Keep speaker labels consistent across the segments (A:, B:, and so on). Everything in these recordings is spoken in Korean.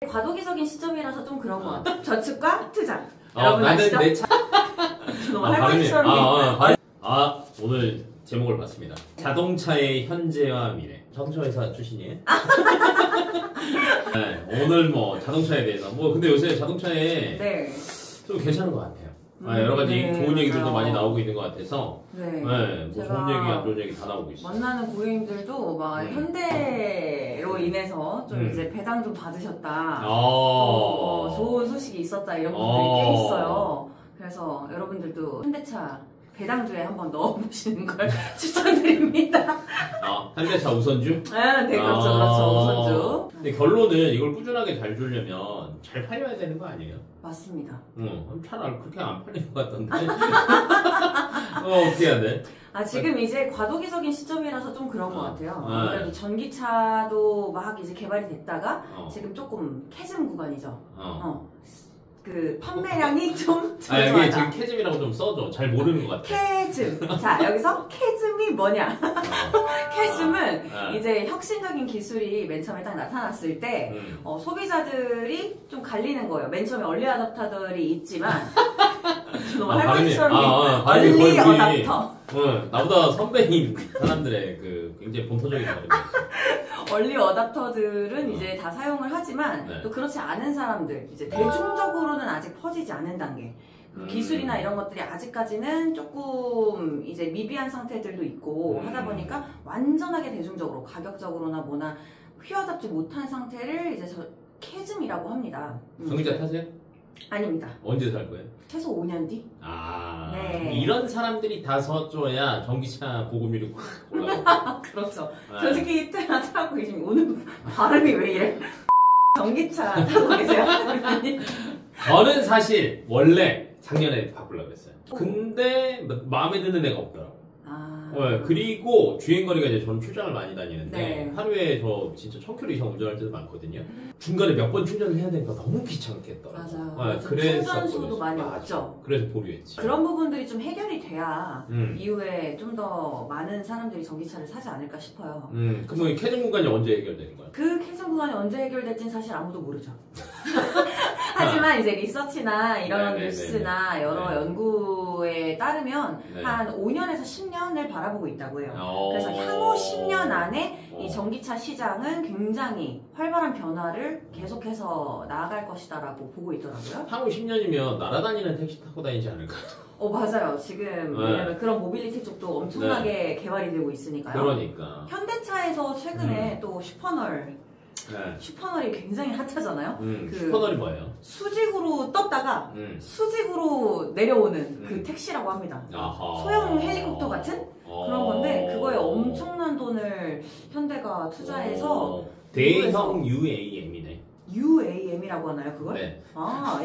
A: 과도기적인 시점이라서 좀 그런 것 같아요. 저축과 투자. 여러분 아시죠?
B: 내 차.
A: 너무 할머니처럼.
B: 오늘 제목을 봤습니다. 자동차의 현재와 미래. 자동차 회사 출신이에요? 네, 오늘 뭐 자동차에 대해서 근데 요새 자동차에
A: 네.
B: 좀 괜찮은 것 같아요. 여러 가지
A: 네,
B: 좋은 얘기들도
A: 맞아요.
B: 많이 나오고 있는 것 같아서 뭐 좋은 얘기 안 좋은 얘기 다 나오고 있어요.
A: 만나는 고객님들도 막 현대로 인해서 좀 이제 배당 좀 받으셨다. 좋은 소식이 있었다 이런 분들이 꽤 있어요. 그래서 여러분들도 현대차 배당주에 한번 넣어보시는 걸 추천드립니다.
B: 현대차 우선주?
A: 네, 그렇죠. 우선주.
B: 근데 결론은 이걸 꾸준하게 잘 주려면 잘 팔려야 되는 거 아니에요?
A: 맞습니다.
B: 차를 그렇게 안 팔리는 것 같던데. 어떻게 해야 돼?
A: 지금 이제 과도기적인 시점이라서 좀 그런 것 같아요. 아무래도 전기차도 막 이제 개발이 됐다가 지금 조금 캐즘 구간이죠. 그 판매량이 좀
B: 여기 지금 캐즘이라고 좀 써줘. 잘 모르는 것 같아.
A: 캐즘. 자, 여기서 캐즘이 뭐냐? 캐즘은 이제 혁신적인 기술이 맨 처음에 딱 나타났을 때 소비자들이 좀 갈리는 거예요. 맨 처음에 얼리 어답터들이 있지만 너무 할머니처럼 얼리 어답터.
B: 나보다 선배인 사람들의 그 굉장히 본토적인 발음이에요.
A: 얼리 어답터들은 이제 다 사용을 하지만 또 그렇지 않은 사람들, 이제 대중적으로는 아직 퍼지지 않은 단계. 기술이나 이런 것들이 아직까지는 조금 이제 미비한 상태들도 있고 하다 보니까 완전하게 대중적으로 가격적으로나 뭐나 휘어잡지 못한 상태를 이제 캐즘이라고 합니다.
B: 전기차 타세요?
A: 아닙니다.
B: 언제 살 거예요?
A: 최소 5년 뒤? 네.
B: 이런 사람들이 다 서줘야 전기차 보급률이 확 올라가요.
A: 그렇죠. 솔직히 타고 계시면 오늘 발음이 왜 이래? 전기차 타고 계세요?
B: 저는 사실 원래 작년에 바꾸려고 했어요. 근데 마음에 드는 애가 없더라고요. 그리고 주행거리가 이제 저는 출장을 많이 다니는데 하루에 저 진짜 1000km 이상 운전할 때도 많거든요. 중간에 몇 번 충전을 해야 되니까 너무 귀찮겠더라고요.
A: 맞아요. 충전소도 많이 없죠.
B: 그래서 보류했지.
A: 그런 부분들이 좀 해결이 돼야 이후에 좀 더 많은 사람들이 전기차를 사지 않을까 싶어요.
B: 그럼 이 캐즘 구간이 언제 해결되는 거야?
A: 그 캐즘 구간이 언제 해결될지는 사실 아무도 모르죠. 하지만 이제 리서치나 이런 뉴스나 여러 연구에 따르면 한 5년에서 10년을 바라보고 있다고 해요. 그래서 향후 10년 안에 이 전기차 시장은 굉장히 활발한 변화를 계속해서 나아갈 것이다라고 보고 있더라고요.
B: 향후 10년이면 날아다니는 택시 타고 다니지 않을까요?
A: 맞아요. 지금 왜냐면 그런 모빌리티 쪽도 엄청나게 개발이 되고 있으니까요.
B: 그러니까.
A: 현대차에서 최근에 또 슈퍼널이 굉장히 핫하잖아요.
B: 슈퍼널이 뭐예요?
A: 수직으로 떴다가 수직으로 내려오는 그 택시라고 합니다. 소형 헬리콥터 같은 그런 건데 그거에 엄청난 돈을 현대가 투자해서
B: 대형 UAM이네.
A: UAM이라고 하나요, 그걸?
B: 네.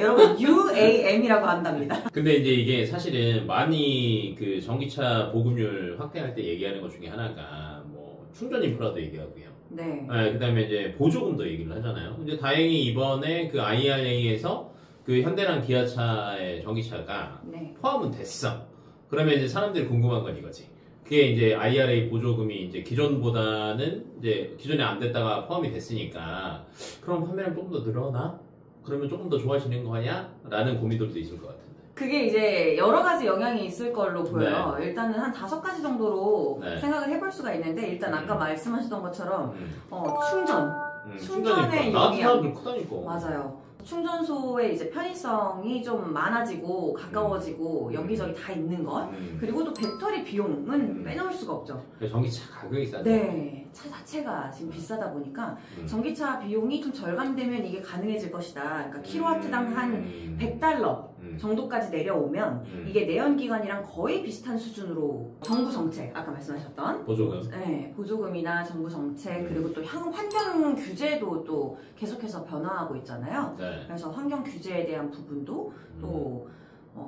A: 여러분 UAM이라고 한답니다.
B: 근데 이제 이게 사실은 많이 그 전기차 보급률 확대할 때 얘기하는 것 중에 하나가 뭐 충전 인프라도 얘기하고요.
A: 네.
B: 그다음에 이제 보조금도 얘기를 하잖아요. 근데 다행히 이번에 그 IRA에서 그 현대랑 기아차의 전기차가 포함은 됐어. 그러면 이제 사람들이 궁금한 건 이거지. 그게 이제 IRA 보조금이 이제 기존보다는 이제 기존에 안 됐다가 포함이 됐으니까 그럼 판매량 조금 더 늘어나? 그러면 조금 더 좋아지는 거냐? 라는 고민들도 있을 것 같은데.
A: 그게 이제 여러 가지 영향이 있을 걸로 보여요. 일단은 한 5가지 정도로 생각을 해볼 수가 있는데 일단 아까 말씀하셨던 것처럼 충전의
B: 나한테 사람들 크다니까.
A: 맞아요. 충전소의 이제 편의성이 좀 많아지고 가까워지고 여기저기 다 있는 것 그리고 또 배터리 비용은 빼놓을 수가 없죠.
B: 전기차 가격이 싸죠.
A: 네, 차 자체가 지금 비싸다 보니까 전기차 비용이 좀 절감되면 이게 가능해질 것이다. 그러니까 킬로와트당 한 $100 정도까지 내려오면 이게 내연기관이랑 거의 비슷한 수준으로 정부 정책, 아까 말씀하셨던
B: 보조금,
A: 보조금이나 정부 정책 그리고 또 환경 규제도 또 계속해서 변화하고 있잖아요. 그래서 환경 규제에 대한 부분도 또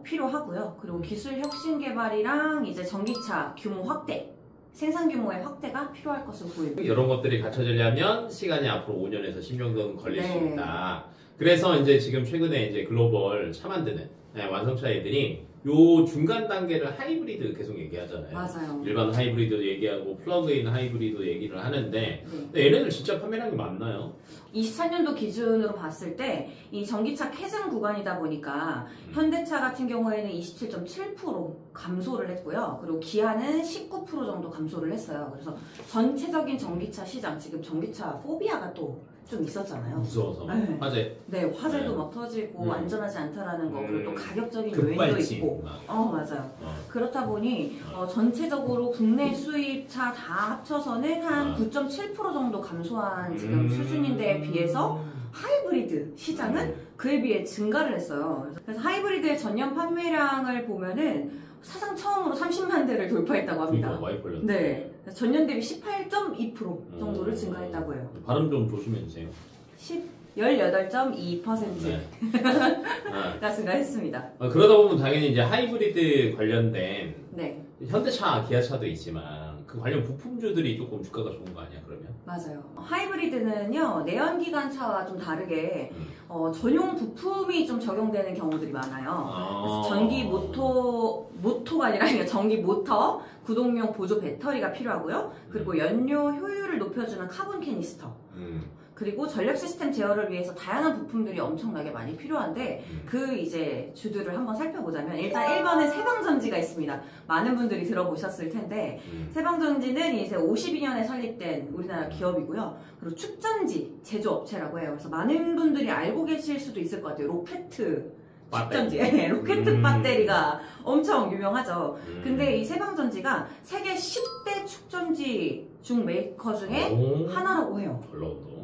A: 필요하고요. 그리고 기술 혁신 개발이랑 이제 전기차 규모 확대, 생산 규모의 확대가 필요할 것으로 보입니다.
B: 이런 것들이 갖춰지려면 시간이 앞으로 5년에서 10년 정도 걸릴 수 있다. 그래서 이제 지금 최근에 이제 글로벌 차 만드는 완성차 애들이 요 중간 단계를 하이브리드 계속 얘기하잖아요.
A: 맞아요.
B: 일반 하이브리드도 얘기하고 플러그인 하이브리드 얘기를 하는데 근데 얘네들 진짜 판매량이 많나요?
A: 24년도 기준으로 봤을 때 이 전기차 캐즘 구간이다 보니까 현대차 같은 경우에는 27.7% 감소를 했고요. 그리고 기아는 19% 정도 감소를 했어요. 그래서 전체적인 전기차 시장, 지금 전기차 포비아가 또 좀 있었잖아요.
B: 무서워서. 네. 화재.
A: 네, 화재도 막 터지고 안전하지 않다라는 거, 그리고 또 가격적인 요인도 있고. 맞아요. 그렇다 보니 전체적으로 국내 수입차 다 합쳐서는 한 9.7% 정도 감소한 지금 수준인데에 비해서 하이브리드 시장은 그에 비해 증가를 했어요. 그래서 하이브리드의 전년 판매량을 보면은 사상 처음으로 30만 대를 돌파했다고 합니다.
B: 많이 벌렸네.
A: 네, 전년 대비 18.2% 정도를 증가했다고 해요.
B: 발음 좀 조심해 주세요.
A: 18.2%가 증가했습니다.
B: 그러다 보면 당연히 이제 하이브리드 관련된
A: 네.
B: 현대차, 기아차도 있지만 그 관련 부품주들이 조금 주가가 좋은 거 아니야 그러면?
A: 맞아요. 하이브리드는요 내연기관차와 좀 다르게 전용 부품이 좀 적용되는 경우들이 많아요. 그래서 전기 모터가 아니라 전기 모터, 구동용 보조 배터리가 필요하고요. 그리고 연료 효율을 높여주는 카본 캐니스터. 그리고 전력 시스템 제어를 위해서 다양한 부품들이 엄청나게 많이 필요한데 그 이제 주들을 한번 살펴보자면 일단 1번은 세방전지가 있습니다. 많은 분들이 들어보셨을 텐데 세방전지는 이제 52년에 설립된 우리나라 기업이고요. 그리고 축전지 제조업체라고 해요. 그래서 많은 분들이 알고 계실 수도 있을 것 같아요. 로켓트 축전지, 로켓 배터리가 엄청 유명하죠. 근데 이 세방전지가 세계 10대 축전지 중 메이커 중에 하나라고 해요.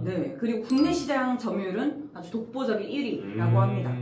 A: 네, 그리고 국내 시장 점유율은 아주 독보적인 1위라고 합니다.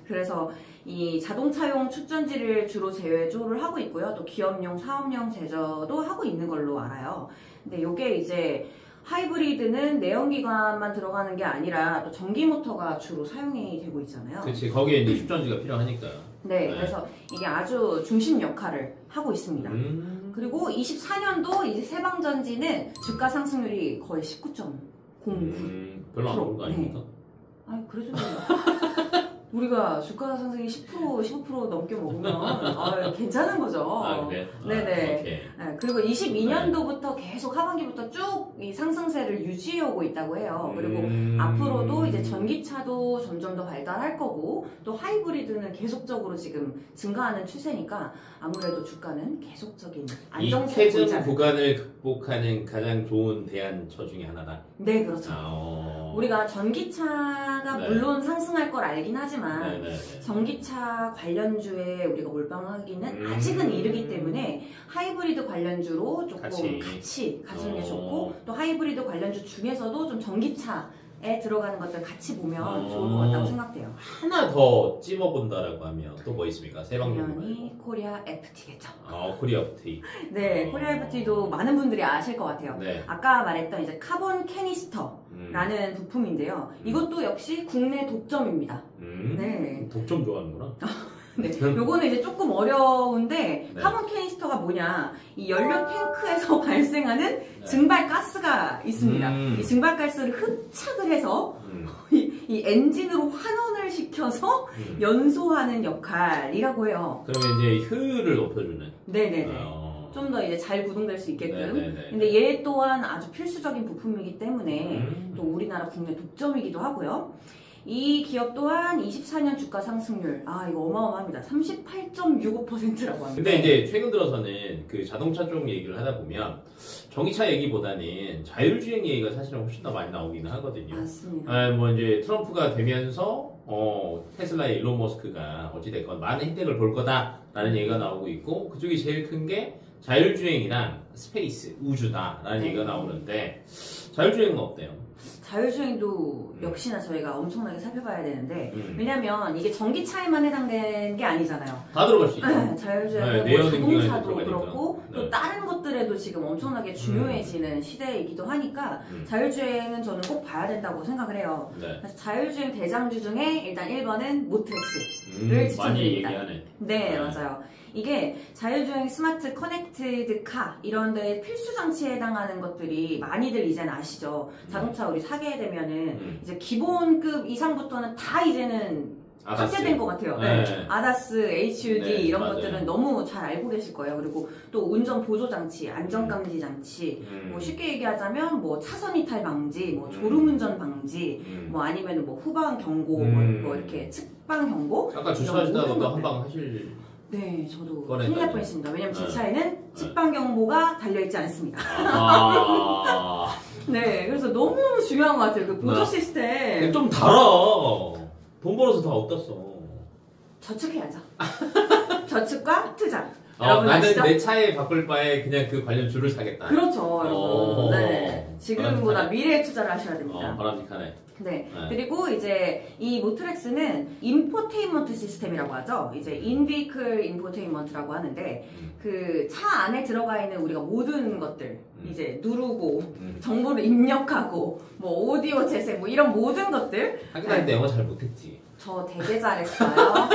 A: 그래서 이 자동차용 축전지를 주로 제조를 하고 있고요. 또 기업용, 사업용 제조도 하고 있는 걸로 알아요. 근데 이게 이제 하이브리드는 내연기관만 들어가는 게 아니라 또 전기 모터가 주로 사용이 되고 있잖아요.
B: 그렇지, 거기에 이제 축전지가 필요하니까.
A: 네, 그래서 이게 아주 중심 역할을 하고 있습니다. 그리고 24년도 이제 세방전지는 주가 상승률이 거의 19.09%.
B: 별로 안 오른 거 아닙니까?
A: 네. 아니, 그래도 우리가 주가 상승이 10%, 15% 넘게 먹으면 괜찮은 거죠.
B: 아, 그래?
A: 네네. 네, 그리고 22년도부터 계속 하반기부터 쭉 이 상승세를 유지해오고 있다고 해요. 그리고 앞으로도 이제 전기차도 점점 더 발달할 거고 또 하이브리드는 계속적으로 지금 증가하는 추세니까 아무래도 주가는 계속적인 안정세를
B: 이 캐즘 구간을 극복하는 가장 좋은 대안처 중에 하나다.
A: 네, 그렇죠. 우리가 전기차가 물론 상승할 걸 알긴 하지만 전기차 관련주에 우리가 몰빵하기는 아직은 이르기 때문에 하이브리드 관련주로 조금 같이 가지는 게 좋고 또 하이브리드 관련주 중에서도 좀 전기차에 들어가는 것들 같이 보면 좋을 것 같다고 생각돼요.
B: 하나 더 찝어본다라고 하면 또 뭐 있습니까?
A: 당연히 코리아 FT겠죠.
B: 코리아 FT.
A: 네, 코리아 FT도 많은 분들이 아실 것 같아요.
B: 네.
A: 아까 말했던 이제 카본 캐니스터라는 부품인데요. 이것도 역시 국내 독점입니다. 네.
B: 독점 좋아하는구나.
A: 네, 요거는 이제 조금 어려운데 카본 캐니스터가 뭐냐, 이 연료 탱크에서 발생하는 증발 가스가 있습니다. 이 증발 가스를 흡착을 해서 이 엔진으로 환원을 시켜서 연소하는 역할이라고 해요.
B: 그러면 이제 효율을 높여주는.
A: 네네네. 좀 더 이제 잘 구동될 수 있게끔. 근데 얘 또한 아주 필수적인 부품이기 때문에 또 우리나라 국내 독점이기도 하고요. 이 기업 또한 24년 주가 상승률, 이거 어마어마합니다. 38.65%라고 합니다.
B: 근데 이제 최근 들어서는 그 자동차 쪽 얘기를 하다 보면 전기차 얘기보다는 자율주행 얘기가 사실은 훨씬 더 많이 나오기는 하거든요.
A: 맞습니다.
B: 뭐 이제 트럼프가 되면서 테슬라의 일론 머스크가 어찌됐건 많은 혜택을 볼 거다라는 얘기가 나오고 있고, 그쪽이 제일 큰 게 자율주행이랑 스페이스, 우주다라는 얘기가 나오는데, 자율주행은 어때요?
A: 자율주행도 역시나 저희가 엄청나게 살펴봐야 되는데, 왜냐면 이게 전기차에만 해당되는 게 아니잖아요.
B: 다 들어갈 수 있죠.
A: 자율주행은 자동차도 그렇고 또 다른 것들에도 지금 엄청나게 중요해지는 시대이기도 하니까 자율주행은 저는 꼭 봐야 된다고 생각을 해요. 그래서 자율주행 대장주 중에 일단 1번은 모트엑스를 추천드립니다.
B: 많이 얘기하네.
A: 네, 맞아요. 이게 자율주행 스마트 커넥티드 카 이런 데 필수 장치에 해당하는 것들이 많이들 이제는 아시죠. 자동차 우리 사게 되면은 이제 기본급 이상부터는 다 이제는 탑재된 것 같아요. 네. 아다스, HUD
B: 네,
A: 이런
B: 맞아요.
A: 것들은 너무 잘 알고 계실 거예요. 그리고 또 운전 보조 장치, 안전 감지 장치, 뭐 쉽게 얘기하자면 뭐 차선 이탈 방지, 뭐 졸음 운전 방지, 뭐 아니면 뭐 후방 경고, 뭐 이렇게 측방 경고.
B: 아까 주차하시다가도 한 방 하실.
A: 네, 저도 큰일 날 뻔했습니다. 왜냐면 제 차에는
B: 네.
A: 측방 경보가 달려있지 않습니다.
B: 아.
A: 네, 그래서 너무너무 중요한 것 같아요. 그 보조
B: 네.
A: 시스템.
B: 좀 달아. 돈 벌어서 다 어디다 써.
A: 저축해야죠. 저축과 투자.
B: 나는
A: 아시죠?
B: 내 차에 바꿀 바에 그냥 그 관련 줄을 사겠다.
A: 그렇죠, 여러분. 네. 지금보다 미래에 투자를 하셔야 됩니다.
B: 바람직하네.
A: 네. 그리고 이제 이 모트렉스는 인포테인먼트 시스템이라고 하죠. 이제 인비클 인포테인먼트라고 하는데 그 차 안에 들어가 있는 우리가 모든 것들 이제 누르고 정보를 입력하고 뭐 오디오 재생 뭐 이런 모든 것들.
B: 학교 다닐 때 영어 잘 못했지.
A: 저 되게 잘했어요.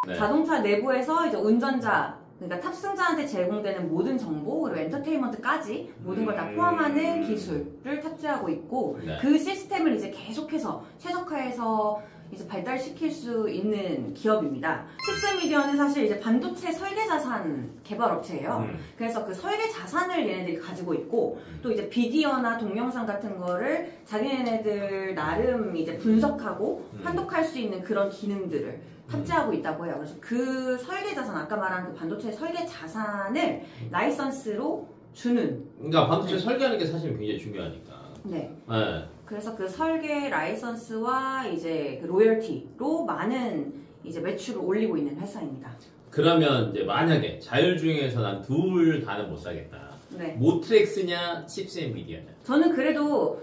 B: 네.
A: 자동차 내부에서 이제 운전자 그러니까 탑승자한테 제공되는 모든 정보 그리고 엔터테인먼트까지 모든 걸 다 포함하는 기술을 탑재하고 있고
B: 네.
A: 그 시스템을 이제 계속해서 최적화해서 이제 발달시킬 수 있는 기업입니다. 칩셋미디어는 사실 이제 반도체 설계 자산 개발 업체예요. 그래서 그 설계 자산을 얘네들이 가지고 있고 또 이제 비디오나 동영상 같은 거를 자기네들 나름 이제 분석하고 판독할 수 있는 그런 기능들을 탑재하고 있다고 해요. 그래서 그 설계 자산, 아까 말한 그 반도체 설계 자산을 라이선스로 주는.
B: 그러니까 반도체 설계하는 게 사실 굉장히 중요하니까.
A: 네.
B: 네.
A: 그래서 그 설계 라이선스와 이제 그 로열티로 많은 이제 매출을 올리고 있는 회사입니다.
B: 그러면 이제 만약에 자율주행에서 난 둘 다는 못 사겠다.
A: 네.
B: 모트렉스냐, 칩셋미디어냐.
A: 저는 그래도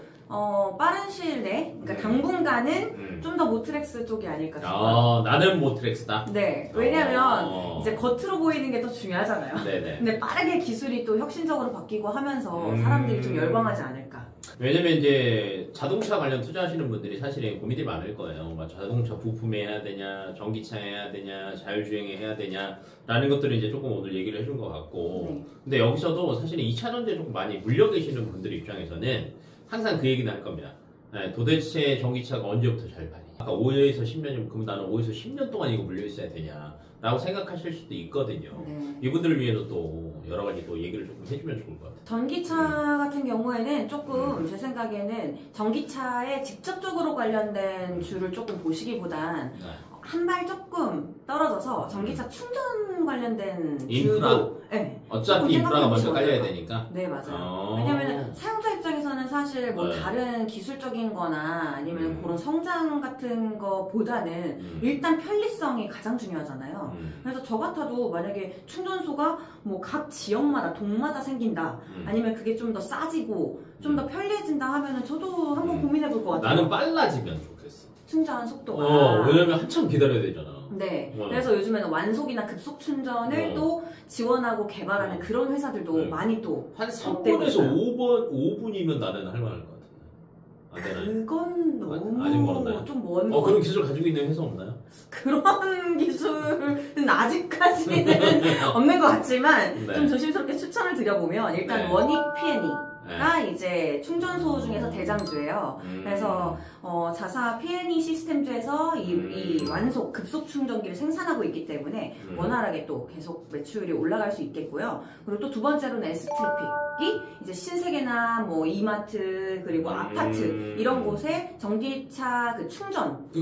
A: 빠른 시일 내에, 그러니까 당분간은 좀 더 모트렉스 쪽이 아닐까 싶어요.
B: 나는 모트렉스다?
A: 네. 왜냐면 이제 겉으로 보이는 게 더 중요하잖아요.
B: 네네.
A: 근데 빠르게 기술이 또 혁신적으로 바뀌고 하면서 사람들이 좀 열광하지 않을까.
B: 왜냐면 이제 자동차 관련 투자하시는 분들이 사실은 고민이 많을 거예요. 자동차 부품에 해야 되냐, 전기차에 해야 되냐, 자율주행에 해야 되냐, 라는 것들을 이제 조금 오늘 얘기를 해준 것 같고.
A: 네.
B: 근데 여기서도 사실은 2차 전지에 조금 많이 물려 계시는 분들 입장에서는 항상 그 얘기는 할 겁니다. 네, 도대체 전기차가 언제부터 잘 팔리냐. 아까 5에서 10년이면 그럼 나는 5에서 10년 동안 이거 물려 있어야 되냐. 라고 생각하실 수도 있거든요.
A: 네.
B: 이분들을 위해서 또 여러 가지 또 얘기를 조금 해주면 좋을 것 같아요.
A: 전기차 같은 경우에는 조금 제 생각에는 전기차에 직접적으로 관련된 줄을 조금 보시기보단 한 발 조금 떨어져서 전기차 충전 관련된
B: 인프라?
A: 줄도 네,
B: 어차피 인프라가 먼저 깔려야 되니까?
A: 네, 맞아요. 왜냐면 사용자 입장에서는 사실 뭐 다른 기술적인 거나 아니면 그런 성장 같은 거보다는 일단 편리성이 가장 중요하잖아요. 그래서 저 같아도 만약에 충전소가 뭐 각 지역마다 동마다 생긴다 아니면 그게 좀 더 싸지고 좀 더 편리해진다 하면은 저도 한번 고민해 볼 것 같아요.
B: 나는 빨라지면 좋겠어.
A: 충전 속도가.
B: 왜냐면 한참 기다려야 되잖아.
A: 네. 그래서 요즘에는 완속이나 급속 충전을 또 지원하고 개발하는 그런 회사들도 많이 또
B: 한 3분에서 5분이면 나는 할 만할 것 같은데.
A: 그건 너무
B: 아직 멀었나요?
A: 좀 먼 거.
B: 그런 기술 가지고 있는 회사 없나요?
A: 그런 기술은 아직까지는 없는 것 같지만 좀 조심스럽게 추천을 드려보면 일단 원익 P&E가 이제 충전소 중에서 대장주예요. 그래서 자사 P&E 시스템주에서 이 완속 급속 충전기를 생산하고 있기 때문에 원활하게 또 계속 매출이 올라갈 수 있겠고요. 그리고 또 두 번째로는 S트래픽이 이제 신세계나 뭐 이마트 그리고 아파트 이런 곳에 전기차 그 충전기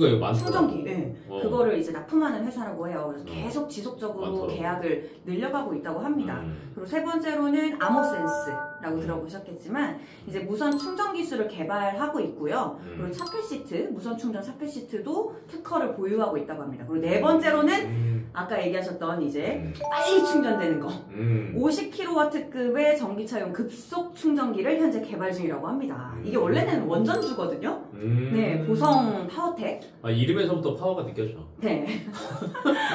A: 그거를 이제 납품하는 회사라고 해요. 그래서 계속 지속적으로 계약을 늘려가고 있다고 합니다. 그리고 세 번째로는 아모센스라고 들어보셨겠지만 이제 무선 충전 기술을 개발하고 있고요. 그리고 차폐시트, 무선 충전 차폐시트도 특허를 보유하고 있다고 합니다. 그리고 네 번째로는 아까 얘기하셨던 이제 빨리 충전되는 거 50kW급의 전기차용 급속 충전기를 현재 개발 중이라고 합니다. 이게 원래는 원전주거든요. 네, 보성 파워텍.
B: 이름에서부터 파워가 느껴져.
A: 네.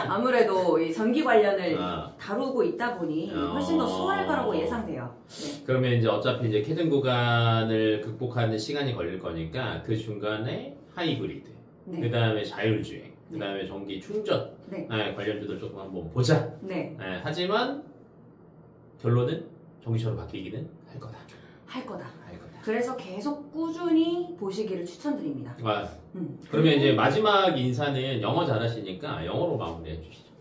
A: 아무래도 이 전기 관련을 다루고 있다 보니 훨씬 더 수월할 거라고 예상돼요. 네.
B: 그러면 이제 어차피 이제 캐든 구간을 극복하는 시간이 걸릴 거니까 그 중간에 하이브리드, 그 다음에 자율주행, 그 다음에 전기 충전 관련주들 조금 한번 보자. 하지만 결론은 전기차로 바뀌기는 할 거다.
A: 할 거다.
B: 할 거다.
A: 그래서 계속 꾸준히 보시기를 추천드립니다.
B: 그러면 이제 마지막 인사는 영어 잘하시니까 영어로 마무리해 주시죠.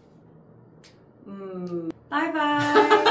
A: 바이바이.